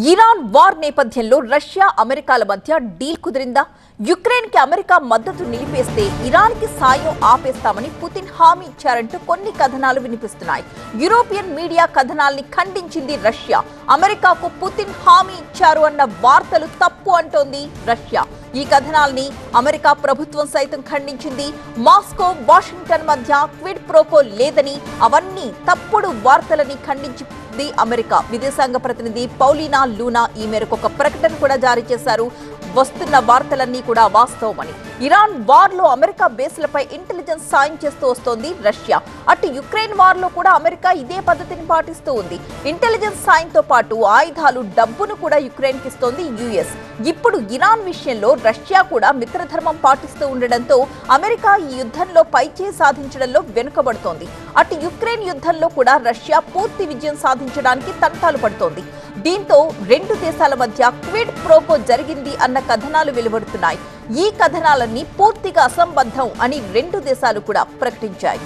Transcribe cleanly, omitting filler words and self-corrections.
Iran war నేపథ్యంలో Russia అమెరికాల మధ్య డీల్ కుదిరిందా? యుక్రెయిన్ కి అమెరికా మద్దతు నిలిపేస్తే ఇరాన్ కి సాయం ఆపేస్తామని పుతిన్ హామీ ఇచ్చారంటూ కొన్ని కథనాలు వినిపిస్తున్నాయి. యూరోపియన్ మీడియా కథనాల్ని ఖండించింది రష్యా. అమెరికాకు పుతిన్ హామీ ఇచ్చారు అన్న వార్తలు తప్పు అంటోంది రష్యా. ఈ కథనాల్ని అమెరికా ప్రభుత్వం సైతం ఖండించింది. మాస్కో వాషింగ్టన్ మధ్య క్విడ్ ప్రోకో లేదని, అవన్నీ తప్పుడు వార్తలని ఖండించింది అమెరికా. విదేశాంగ ప్రతినిధి పౌలినా లూనా ఈ మేరకు ఒక ప్రకటన కూడా జారీ చేశారు. వస్తున్న వార్తలన్నీ కూడా వాస్తవమని. ఇరాన్ వార్ లో అమెరికా బేస్లపై ఇంటెలిజెన్స్ సాయం చేస్తూ వస్తోంది రష్యా. అటు యుక్రెయిన్ వార్ లో కూడా అమెరికా ఇదే పద్ధతిని పాటిస్తూ ఉంది. ఇంటెలిజెన్స్ సాయంతో పాటు ఆయుధాలు, డబ్బును కూడా యుక్రెయిన్ కి ఇస్తోంది యుఎస్. ఇప్పుడు ఇరాన్ విషయంలో రష్యా కూడా మిత్రధర్మం పాటిస్తూ ఉండడంతో అమెరికా ఈ యుద్ధంలో పైచేయి సాధించడంలో వెనుకబడుతోంది. అటు యుక్రెయిన్ యుద్ధంలో కూడా రష్యా పూర్తి విజయం సాధించడానికి తంటాలు పడుతోంది. దీంతో రెండు దేశాల మధ్య క్విడ్ ప్రోకో జరిగింది అన్న కథనాలు వెలువడుతున్నాయి. ఈ కథనాలన్నీ పూర్తిగా అసంబద్ధం అని రెండు దేశాలు కూడా ప్రకటించాయి.